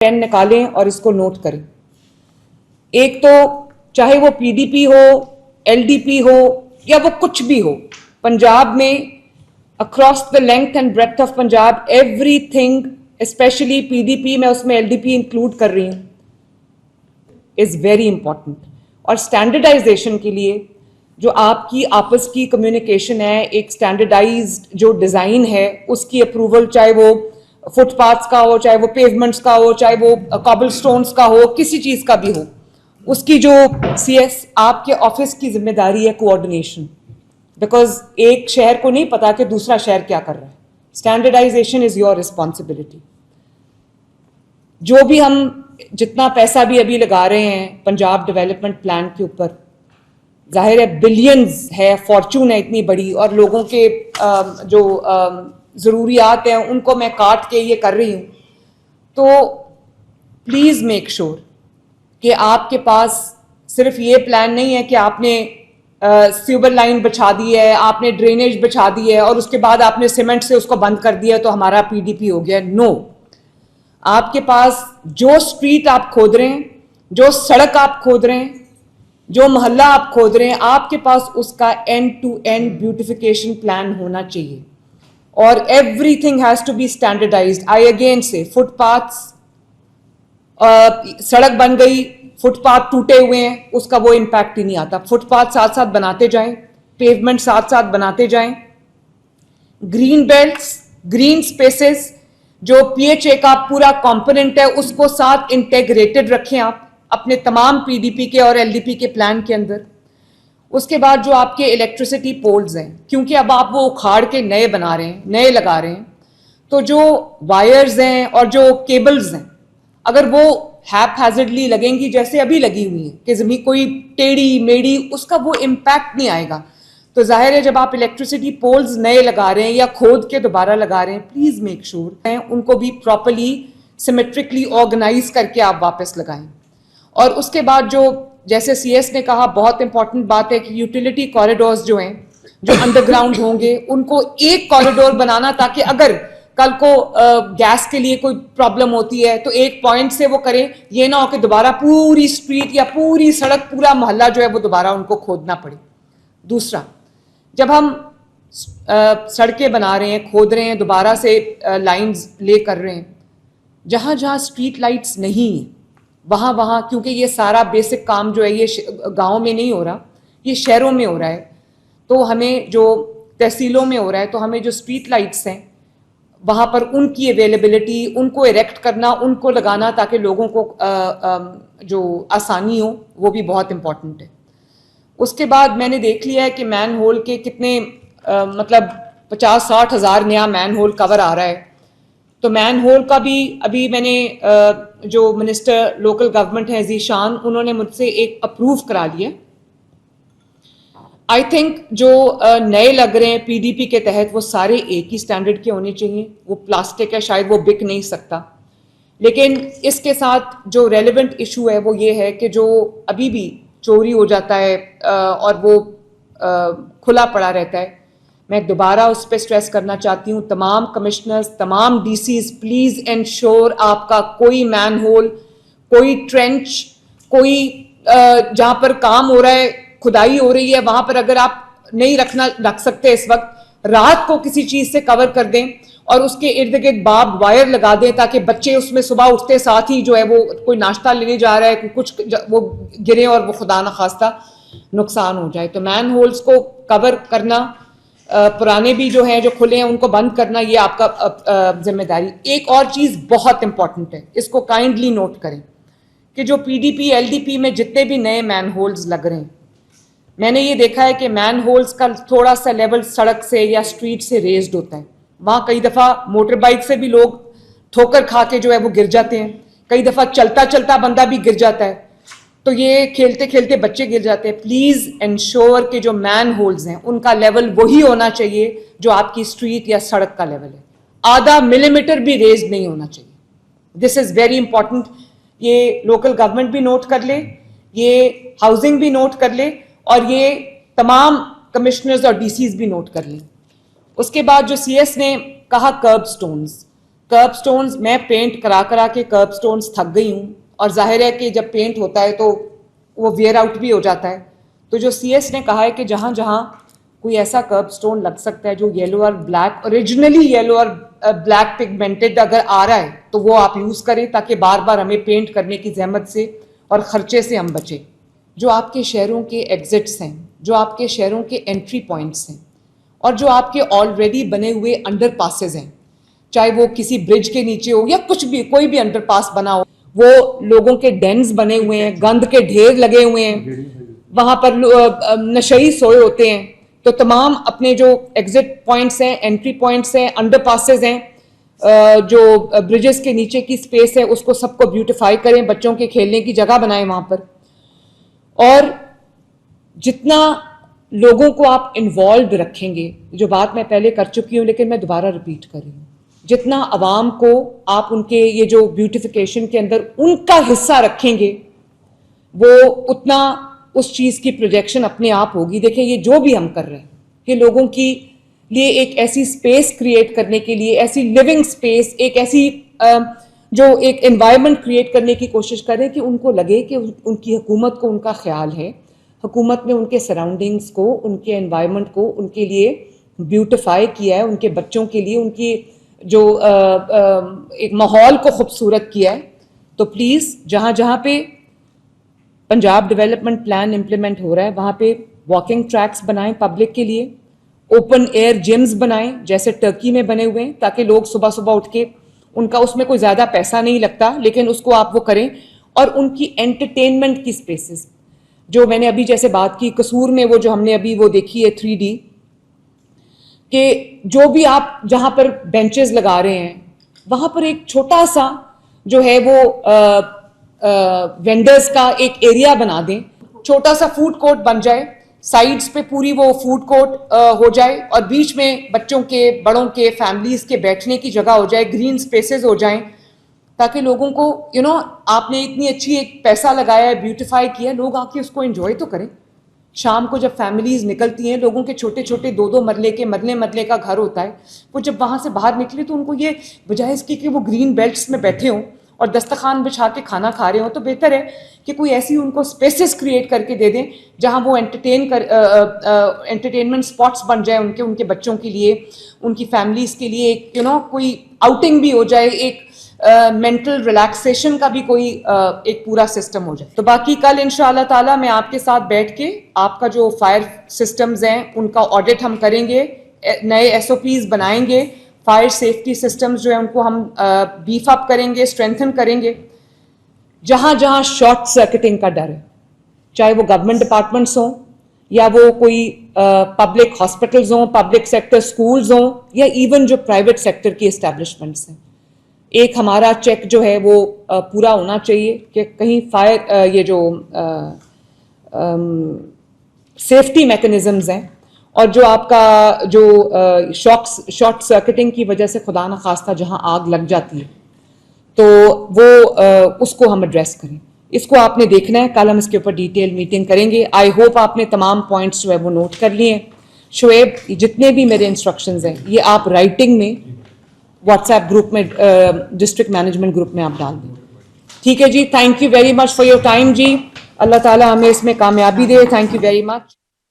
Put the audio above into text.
Pen निकालें और इसको नोट करें। एक तो चाहे वो पीडीपी हो, एलडीपी हो या वो कुछ भी हो, पंजाब में across the length and breadth of Punjab everything, specially PDP, मैं उसमें एलडीपी इंक्लूड कर रही हूं, इज वेरी इंपॉर्टेंट। और स्टैंडर्डाइजेशन के लिए जो आपकी आपस की कम्युनिकेशन है, एक स्टैंडर्डाइज्ड जो डिजाइन है उसकी अप्रूवल, चाहे वो फुटपाथ्स का हो, चाहे वो पेवमेंट्स का हो, चाहे वो कॉबल स्टोन्स का हो, किसी चीज का भी हो, उसकी जो सीएस आपके ऑफिस की जिम्मेदारी है कोऑर्डिनेशन, बिकॉज एक शहर को नहीं पता कि दूसरा शहर क्या कर रहा है। Standardization is your responsibility. जो भी हम जितना पैसा भी अभी लगा रहे हैं पंजाब डेवलपमेंट प्लान के ऊपर, जाहिर है बिलियंस है, फॉर्चून है इतनी बड़ी, और लोगों के जो ज़रूरियात हैं उनको मैं काट के ये कर रही हूँ, तो प्लीज़ मेक श्योर कि आपके पास सिर्फ ये प्लान नहीं है कि आपने सीवर लाइन बिछा दी है, आपने ड्रेनेज बिछा दी है और उसके बाद आपने सीमेंट से उसको बंद कर दिया तो हमारा पीडीपी हो गया। नो, आपके पास जो स्ट्रीट आप खोद रहे हैं, जो सड़क आप खोद रहे हैं, जो मोहल्ला आप खोद रहे हैं, आपके पास उसका end to end beautification plan होना चाहिए और everything has to be standardized. I again say footpaths, सड़क बन गई, फुटपाथ टूटे हुए हैं, उसका वो इम्पैक्ट ही नहीं आता। फुटपाथ साथ साथ बनाते जाएं, पेवमेंट साथ साथ बनाते जाएं, ग्रीन बेल्ट्स, ग्रीन स्पेसेस, जो पीएचए का पूरा कंपोनेंट है उसको साथ इंटेग्रेटेड रखें आप अपने तमाम पीडीपी के और एलडीपी के प्लान के अंदर। उसके बाद जो आपके इलेक्ट्रिसिटी पोल्स हैं, क्योंकि अब आप वो उखाड़ के नए बना रहे हैं, नए लगा रहे हैं, तो जो वायर्स हैं और जो केबल्स हैं, अगर वो हैपहैज़र्डली लगेंगी जैसे अभी लगी हुई हैं कि जमीन कोई टेढ़ी मेढ़ी, उसका वो इम्पैक्ट नहीं आएगा। तो जाहिर है जब आप इलेक्ट्रिसिटी पोल्स नए लगा रहे हैं या खोद के दोबारा लगा रहे हैं, प्लीज मेक श्योर उनको भी प्रॉपरली सिमेट्रिकली ऑर्गेनाइज करके आप वापस लगाएं। और उसके बाद जो जैसे सीएस ने कहा, बहुत इंपॉर्टेंट बात है कि यूटिलिटी कॉरिडोर्स जो हैं, जो अंडरग्राउंड होंगे, उनको एक कॉरिडोर बनाना ताकि अगर कल को गैस के लिए कोई प्रॉब्लम होती है तो एक पॉइंट से वो करें, ये ना हो कि दोबारा पूरी स्ट्रीट या पूरी सड़क, पूरा मोहल्ला जो है वो दोबारा उनको खोदना पड़े। दूसरा, जब हम सड़कें बना रहे हैं, खोद रहे हैं, दोबारा से लाइंस ले कर रहे हैं, जहां जहां स्ट्रीट लाइट्स नहीं है वहां वहां, क्योंकि ये सारा बेसिक काम जो है ये गाँव में नहीं हो रहा, ये शहरों में हो रहा है, तो हमें जो तहसीलों में हो रहा है, तो हमें जो स्ट्रीट लाइट्स हैं वहाँ पर उनकी अवेलेबिलिटी, उनको इरेक्ट करना, उनको लगाना ताकि लोगों को जो आसानी हो, वो भी बहुत इम्पॉर्टेंट है। उसके बाद मैंने देख लिया है कि मैन होल के कितने मतलब 50-60 हज़ार नया मैन होल कवर आ रहा है, तो मैन होल का भी अभी मैंने जो मिनिस्टर लोकल गवर्नमेंट है ज़ीशान, उन्होंने मुझसे एक अप्रूव करा लिया। आई थिंक जो नए लग रहे हैं पीडीपी के तहत वो सारे एक ही स्टैंडर्ड के होने चाहिए। वो प्लास्टिक है, शायद वो बिक नहीं सकता, लेकिन इसके साथ जो रेलेवेंट इशू है वो ये है कि जो अभी भी चोरी हो जाता है और वो खुला पड़ा रहता है, मैं दोबारा उस पर स्ट्रेस करना चाहती हूँ। तमाम कमिश्नर्स, तमाम डीसीज, प्लीज एंश्योर आपका कोई मैन होल, कोई ट्रेंच, कोई जहाँ पर काम हो रहा है, खुदाई हो रही है, वहां पर अगर आप नहीं रख सकते इस वक्त, रात को किसी चीज से कवर कर दें और उसके इर्द गिर्द बाब वायर लगा दें ताकि बच्चे उसमें सुबह उठते साथ ही जो है वो कोई नाश्ता लेने जा रहा है, कुछ वो गिरे और वो खुदा न खास्ता नुकसान हो जाए। तो मैन होल्स को कवर करना, पुराने भी जो हैं जो खुले हैं उनको बंद करना, ये आपका जिम्मेदारी। एक और चीज बहुत इंपॉर्टेंट है, इसको काइंडली नोट करें कि जो पीडीपी एलडीपी में जितने भी नए मैन होल्स लग रहे हैं, मैंने ये देखा है कि मैन होल्स का थोड़ा सा लेवल सड़क से या स्ट्रीट से रेज्ड होता है। वहाँ कई दफ़ा मोटर बाइक से भी लोग ठोकर खा के जो है वो गिर जाते हैं, कई दफ़ा चलता चलता बंदा भी गिर जाता है, तो ये खेलते खेलते बच्चे गिर जाते हैं। प्लीज़ इंश्योर कि जो मैन होल्स हैं उनका लेवल वही होना चाहिए जो आपकी स्ट्रीट या सड़क का लेवल है, आधा मिलीमीटर भी रेज्ड नहीं होना चाहिए। This is very important. ये लोकल गवर्नमेंट भी नोट कर ले, ये हाउसिंग भी नोट कर ले और ये तमाम कमिश्नर्स और डीसीज भी नोट कर लें। उसके बाद जो सीएस ने कहा कर्ब स्टोन्स, कर्ब स्टोन्स मैं पेंट करा करा के कर्ब स्टोन्स थक गई हूँ, और जाहिर है कि जब पेंट होता है तो वो वेयर आउट भी हो जाता है। तो जो CS ने कहा है कि जहाँ जहाँ कोई ऐसा कर्ब स्टोन लग सकता है जो येलो और ब्लैक, ओरिजिनली येलो और ब्लैक पिगमेंटेड अगर आ रहा है, तो वो आप यूज़ करें, ताकि बार बार हमें पेंट करने की जहमत से और ख़र्चे से हम बचें। जो आपके शहरों के एग्जिट्स हैं, जो आपके शहरों के एंट्री पॉइंट्स हैं, और जो आपके ऑलरेडी बने हुए अंडर पासेज हैं, चाहे वो किसी ब्रिज के नीचे हो या कुछ भी, कोई भी अंडर पास बना हो, वो लोगों के डेन्स बने हुए हैं, गंद के ढेर लगे हुए हैं, वहाँ पर नशई सोए होते हैं। तो तमाम अपने जो एग्जिट पॉइंट्स हैं, एंट्री पॉइंट्स हैं, अंडर पासेज हैं, जो ब्रिजेस के नीचे की स्पेस है, उसको सबको ब्यूटिफाई करें, बच्चों के खेलने की जगह बनाएं वहाँ पर। और जितना लोगों को आप इन्वॉल्व रखेंगे, जो बात मैं पहले कर चुकी हूँ लेकिन मैं दोबारा रिपीट कर रही हूँ, जितना आवाम को आप उनके ये जो ब्यूटिफिकेशन के अंदर उनका हिस्सा रखेंगे, वो उतना उस चीज़ की प्रोजेक्शन अपने आप होगी। देखिए, ये जो भी हम कर रहे हैं, ये लोगों की लिए एक ऐसी स्पेस क्रिएट करने के लिए, ऐसी लिविंग स्पेस, एक ऐसी जो एक एनवायरनमेंट क्रिएट करने की कोशिश कर रहे हैं कि उनको लगे कि उनकी हुकूमत को उनका ख्याल है, हुकूमत ने उनके सराउंडिंग्स को, उनके एनवायरनमेंट को उनके लिए ब्यूटिफाई किया है, उनके बच्चों के लिए उनकी जो एक माहौल को खूबसूरत किया है। तो प्लीज़ जहाँ जहाँ पे पंजाब डेवलपमेंट प्लान इम्प्लीमेंट हो रहा है, वहाँ पे वॉकिंग ट्रैक्स बनाएं पब्लिक के लिए, ओपन एयर जिम्स बनाएं जैसे टर्की में बने हुए हैं, ताकि लोग सुबह सुबह उठ के, उनका उसमें कोई ज़्यादा पैसा नहीं लगता, लेकिन उसको आप वो करें। और उनकी एंटरटेनमेंट की स्पेसेस, जो मैंने अभी जैसे बात की कसूर में, वो जो हमने अभी वो देखी है 3D, कि जो भी आप जहाँ पर बेंचेस लगा रहे हैं, वहाँ पर एक छोटा सा जो है वो वेंडर्स का एक एरिया बना दें, छोटा सा फूड कोर्ट बन जाए, साइड्स पे पूरी वो फूड कोर्ट हो जाए, और बीच में बच्चों के, बड़ों के, फैमिलीज के बैठने की जगह हो जाए, ग्रीन स्पेसेस हो जाएं, ताकि लोगों को आपने इतनी अच्छी एक पैसा लगाया है, ब्यूटिफाई किया, लोग आके उसको एंजॉय तो करें। शाम को जब फैमिलीज निकलती हैं, लोगों के छोटे छोटे 2-2 मरले के, मरले का घर होता है, वो जब वहाँ से बाहर निकले तो उनको ये, बजाय इसकी कि वो ग्रीन बेल्ट्स में बैठे हों और दस्तरखान बिछा के खाना खा रहे हो, तो बेहतर है कि कोई ऐसी उनको स्पेसेस क्रिएट करके दे दें जहां वो एंटरटेनमेंट स्पॉट्स बन जाए उनके बच्चों के लिए, उनकी फैमिलीज के लिए, एक कोई आउटिंग भी हो जाए, एक मेंटल रिलैक्सेशन का भी कोई एक पूरा सिस्टम हो जाए। तो बाकी कल इंशाअल्लाह ताला मैं आपके साथ बैठ के आपका जो फायर सिस्टम्स हैं उनका ऑडिट हम करेंगे, नए SOPs बनाएंगे, फायर सेफ्टी सिस्टम्स जो है उनको हम बीफ अप करेंगे, स्ट्रेंथन करेंगे। जहाँ जहाँ शॉर्ट सर्किटिंग का डर है, चाहे वो गवर्नमेंट डिपार्टमेंट्स हों या वो कोई पब्लिक हॉस्पिटल्स हों, पब्लिक सेक्टर स्कूल्स हों, या इवन जो प्राइवेट सेक्टर की एस्टेब्लिशमेंट्स हैं, एक हमारा चेक जो है वो पूरा होना चाहिए कि कहीं फायर ये जो सेफ्टी मैकेनिज्म्स हैं, और जो आपका जो शॉर्ट सर्किटिंग की वजह से खुदा न खास्ता जहां आग लग जाती है, तो वो उसको हम एड्रेस करें। इसको आपने देखना है, कल हम इसके ऊपर डिटेल मीटिंग करेंगे। आई होप आपने तमाम पॉइंट्स जो है वो नोट कर लिए हैं। शुएब, जितने भी मेरे इंस्ट्रक्शंस हैं ये आप राइटिंग में व्हाट्सएप ग्रुप में, डिस्ट्रिक्ट मैनेजमेंट ग्रुप में आप डाल दें, ठीक है जी। Thank you very much for your time जी, अल्लाह ताला हमें इसमें कामयाबी दे। Thank you very much.